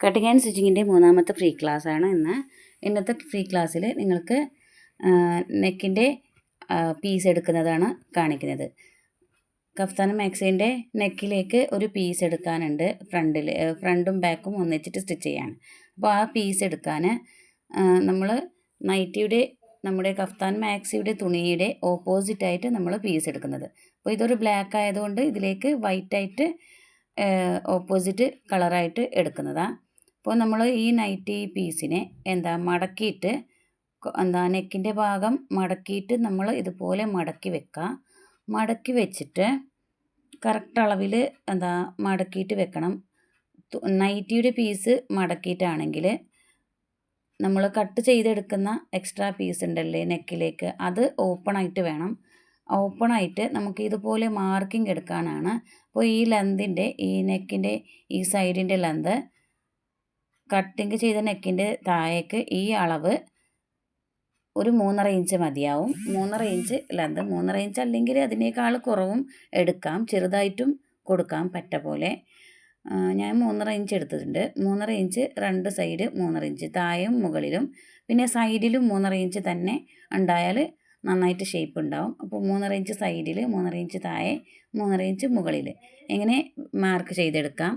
Cutting and സ്റ്റിച്ചിങ്ങിൻ്റെ മൂന്നാമത്തെ free ക്ലാസ്സാണ് ഇന്നത്തെ ഫ്രീ ക്ലാസ്സിൽ നിങ്ങൾക്ക് നെക്കിൻ്റെ പീസ് എടുക്കുന്നതാണ് കാണിക്കുന്നത്. കഫ്താൻ മാക്സിൻ്റെ നെക്കിലേക്ക് ഒരു പീസ് എടുക്കാനുണ്ട്. ഫ്രണ്ടും ബാക്കും ഒന്നിച്ചിട്ട് സ്റ്റിച്ച് ചെയ്യാൻ. അപ്പോൾ ആ പീസ് എടുക്കാൻ നമ്മൾ നമ്മുടെ കഫ്താൻ മാക്സിയുടെ തുണിയുടെ ഓപ്പോസിറ്റായിട്ട് നമ്മൾ പീസ് എടുക്കുന്നത്. അപ്പോൾ ഇതൊരു ബ്ലാക്ക് ആയതുകൊണ്ട് ഇതിലേക്ക് വൈറ്റായിട്ട് ഓപ്പോസിറ്റ് കളറായിട്ട് എടുക്കുന്നതാണ്. അപ്പോൾ നമ്മൾ ഈ നൈറ്റി പീസിനെ മടക്കിയിട്ട് നെക്കിൻ്റെ ഭാഗം മടക്കിയിട്ട് നമ്മൾ ഇതുപോലെ മടക്കി വെക്കുക. മടക്കി വെച്ചിട്ട് കറക്റ്റ് അളവിൽ മടക്കിയിട്ട് വെക്കണം. നൈറ്റിയുടെ പീസ് മടക്കിയിട്ടാണെങ്കിൽ നമ്മൾ കട്ട് ചെയ്തെടുക്കുന്ന എക്സ്ട്രാ പീസ് ഉണ്ടല്ലേ നെക്കിലേക്ക്, അത് ഓപ്പണായിട്ട് വേണം. ഓപ്പണായിട്ട് നമുക്ക് ഇതുപോലെ മാർക്കിംഗ് എടുക്കാനാണ്. അപ്പോൾ ഈ ലെന്തിൻ്റെ ഈ നെക്കിൻ്റെ ഈ സൈഡിൻ്റെ ലെന്ത് കട്ടിങ് ചെയ്ത നെക്കിൻ്റെ താഴേക്ക് ഈ അളവ് ഒരു 3.5 ഇഞ്ച് മതിയാവും. 3.5 ഇഞ്ച് ലെന്ത്, 3.5 ഇഞ്ച് അല്ലെങ്കിൽ അതിനേക്കാൾ കുറവും എടുക്കാം, ചെറുതായിട്ടും കൊടുക്കാം പറ്റ പോലെ. ഞാൻ 3.5 ഇഞ്ച് എടുത്തിട്ടുണ്ട്. 3.5 ഇഞ്ച് രണ്ട് സൈഡ് 3.5 ഇഞ്ച് താഴെയും മുകളിലും, പിന്നെ സൈഡിലും 3.5 ഇഞ്ച് തന്നെ ഉണ്ടായാൽ നന്നായിട്ട് ഷേപ്പ് ഉണ്ടാവും. അപ്പോൾ 3.5 ഇഞ്ച് സൈഡിൽ, 3.5 ഇഞ്ച് താഴെ, 3.5 ഇഞ്ച് മുകളിൽ എങ്ങനെ മാർക്ക് ചെയ്തെടുക്കാം.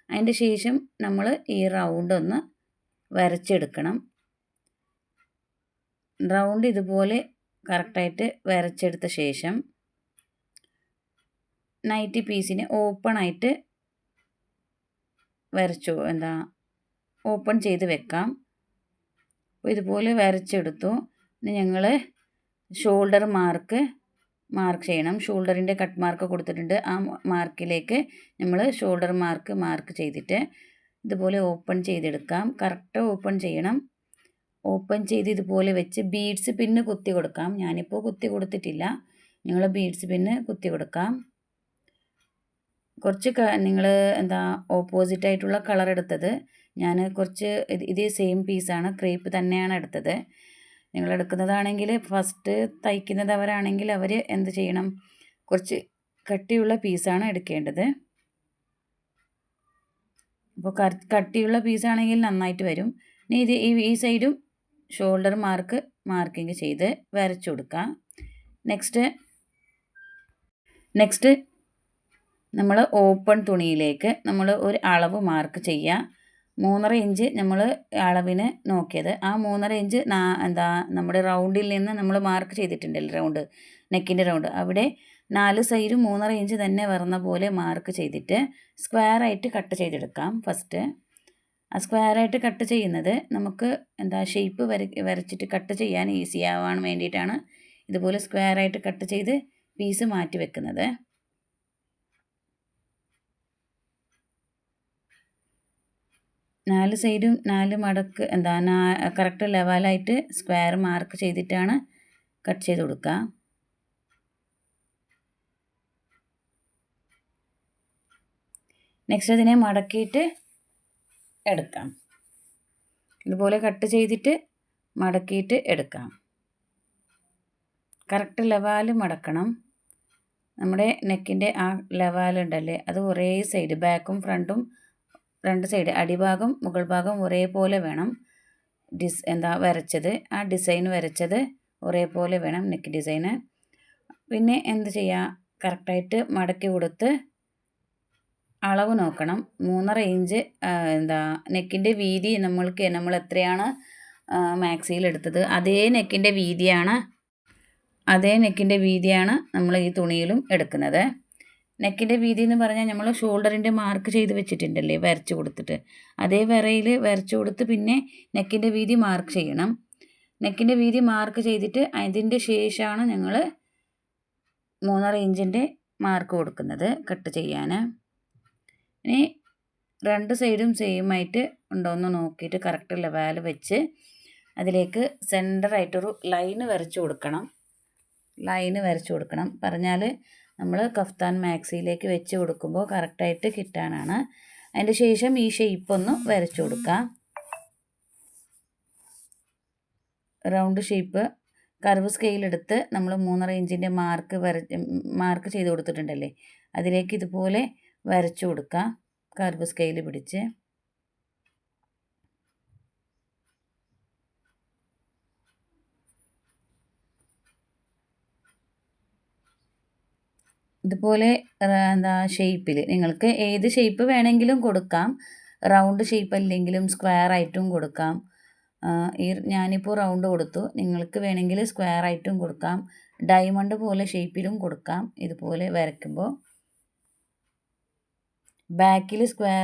അതിൻ്റെ ശേഷം നമ്മൾ ഈ റൗണ്ട് ഒന്ന് വരച്ചെടുക്കണം. റൗണ്ട് ഇതുപോലെ കറക്റ്റായിട്ട് വരച്ചെടുത്ത ശേഷം നൈറ്റി പീസിനെ ഓപ്പണായിട്ട് ഓപ്പൺ ചെയ്ത് വെക്കാം. അപ്പോൾ ഇതുപോലെ വരച്ചെടുത്തു. ഇനി ഞങ്ങൾ ഷോൾഡർ മാർക്ക് ചെയ്യണം. ഷോൾഡറിൻ്റെ കട്ട് മാർക്ക് കൊടുത്തിട്ടുണ്ട്. ആ മാർക്കിലേക്ക് നമ്മൾ ഷോൾഡർ മാർക്ക് ചെയ്തിട്ട് ഇതുപോലെ ഓപ്പൺ ചെയ്തെടുക്കാം. കറക്റ്റ് ഓപ്പൺ ചെയ്യണം. ഓപ്പൺ ചെയ്ത് ഇതുപോലെ വെച്ച് ബീഡ്സ് പിന്ന് കുത്തി കൊടുക്കാം. ഞാനിപ്പോൾ കുത്തി കൊടുത്തിട്ടില്ല, നിങ്ങൾ ബീഡ്സ് പിന്ന് കുത്തി കൊടുക്കാം. കുറച്ച് നിങ്ങൾ ഓപ്പോസിറ്റായിട്ടുള്ള കളർ എടുത്തത്, ഞാൻ കുറച്ച് ഇതേ സെയിം പീസാണ്, ക്രേപ്പ് തന്നെയാണ് എടുത്തത്. നിങ്ങൾ എടുക്കുന്നതാണെങ്കിൽ ഫസ്റ്റ് തയ്ക്കുന്നവരാണെങ്കിൽ അവർ എന്ത് ചെയ്യണം, കുറച്ച് കട്ടിയുള്ള പീസാണ് എടുക്കേണ്ടത്. അപ്പോൾ കട്ടിയുള്ള പീസാണെങ്കിൽ നന്നായിട്ട് വരും. ഇനി ഈ സൈഡും ഷോൾഡർ മാർക്കിങ് ചെയ്ത് വരച്ചു കൊടുക്കാം. നെക്സ്റ്റ് നമ്മൾ ഓപ്പൺ തുണിയിലേക്ക് നമ്മൾ ഒരു അളവ് മാർക്ക് ചെയ്യുക. 3.5 ഇഞ്ച് നമ്മൾ അളവിന് നോക്കിയത്. ആ 3.5 ഇഞ്ച് നമ്മുടെ റൗണ്ടിൽ നിന്ന് നമ്മൾ മാർക്ക് ചെയ്തിട്ടുണ്ടല്ലോ, നെക്കിൻ്റെ റൗണ്ട്, അവിടെ 4 സൈഡും 3.5 ഇഞ്ച് തന്നെ വരുന്ന പോലെ മാർക്ക് ചെയ്തിട്ട് സ്ക്വയറായിട്ട് കട്ട് ചെയ്തെടുക്കാം. ഫസ്റ്റ് ആ സ്ക്വയറായിട്ട് കട്ട് ചെയ്യുന്നത് നമുക്ക് ഷേപ്പ് വരച്ചിട്ട് കട്ട് ചെയ്യാൻ ഈസി ആവാൻ വേണ്ടിയിട്ടാണ് ഇതുപോലെ സ്ക്വയറായിട്ട് കട്ട് ചെയ്ത് പീസ് മാറ്റി വെക്കുന്നത്. നാല് സൈഡും 4 മടക്ക് കറക്റ്റ് ലെവലായിട്ട് സ്ക്വയർ മാർക്ക് ചെയ്തിട്ടാണ് കട്ട് ചെയ്ത് കൊടുക്കുക. നെക്സ്റ്റ് അതിനെ മടക്കിയിട്ട് എടുക്കാം. ഇതുപോലെ കട്ട് ചെയ്തിട്ട് മടക്കിയിട്ട് എടുക്കാം. കറക്റ്റ് ലെവൽ മടക്കണം. നമ്മുടെ നെക്കിൻ്റെ ആ ലെവലുണ്ടല്ലേ, അത് ഒരേ സൈഡ് ബാക്കും ഫ്രണ്ടും രണ്ട് സൈഡ് അടിഭാഗം മുകൾ ഭാഗം ഒരേപോലെ വേണം. വരച്ചത് ആ ഡിസൈൻ വരച്ചത് ഒരേപോലെ വേണം നെക്ക് ഡിസൈന്. പിന്നെ എന്ത് ചെയ്യുക, കറക്റ്റായിട്ട് മടക്കി കൊടുത്ത് അളവ് നോക്കണം. 3.5 ഇഞ്ച് നെക്കിൻ്റെ വീതി നമ്മൾ എത്രയാണ് മാക്സിയിൽ എടുത്തത് അതേ നെക്കിൻ്റെ വീതിയാണ് നമ്മൾ ഈ തുണിയിലും എടുക്കുന്നത്. നെക്കിൻ്റെ വീതി എന്ന് പറഞ്ഞാൽ നമ്മൾ ഷോൾഡറിൻ്റെ മാർക്ക് ചെയ്ത് വെച്ചിട്ടുണ്ടല്ലേ വരച്ച് കൊടുത്തിട്ട്, അതേ വരയിൽ വരച്ച് കൊടുത്ത് പിന്നെ നെക്കിൻ്റെ വീതി മാർക്ക് ചെയ്യണം. നെക്കിൻ്റെ വീതി മാർക്ക് ചെയ്തിട്ട് അതിൻ്റെ ശേഷമാണ് ഞങ്ങൾ 3.5 ഇഞ്ചിൻ്റെ മാർക്ക് കൊടുക്കുന്നത് കട്ട് ചെയ്യാൻ. ഇനി രണ്ട് സൈഡും സെയിം ആയിട്ട് ഉണ്ടോ എന്ന് നോക്കിയിട്ട് കറക്റ്റ് ലെവൽ വെച്ച് അതിലേക്ക് സെൻറ്ററായിട്ടൊരു ലൈന് വരച്ച് കൊടുക്കണം. പറഞ്ഞാൽ നമ്മൾ കഫ്താൻ മാക്സിയിലേക്ക് വെച്ച് കൊടുക്കുമ്പോൾ കറക്റ്റായിട്ട് കിട്ടാനാണ്. അതിൻ്റെ ശേഷം ഈ ഷേപ്പ് ഒന്ന് വരച്ചു കൊടുക്കാം. റൗണ്ട് ഷേപ്പ് കർവ് സ്കെയിലെടുത്ത് നമ്മൾ 3.5 ഇഞ്ചിൻ്റെ മാർക്ക് ചെയ്ത് കൊടുത്തിട്ടുണ്ടല്ലേ, അതിലേക്ക് ഇതുപോലെ വരച്ചു കൊടുക്കാം കർവ് സ്കെയിൽ പിടിച്ച്. ഇതുപോലെ എന്താ ഷേപ്പിൽ നിങ്ങൾക്ക് ഏത് ഷേപ്പ് വേണമെങ്കിലും കൊടുക്കാം. റൗണ്ട് ഷേപ്പ് അല്ലെങ്കിലും സ്ക്വയർ ആയിട്ടും കൊടുക്കാം. ഞാനിപ്പോൾ റൗണ്ട് കൊടുത്തു. നിങ്ങൾക്ക് വേണമെങ്കിൽ സ്ക്വയർ ആയിട്ടും കൊടുക്കാം. ഡയമണ്ട് പോലെ ഷേപ്പിലും കൊടുക്കാം. ഇതുപോലെ വരയ്ക്കുമ്പോൾ ബാക്കിൽ സ്ക്വയർ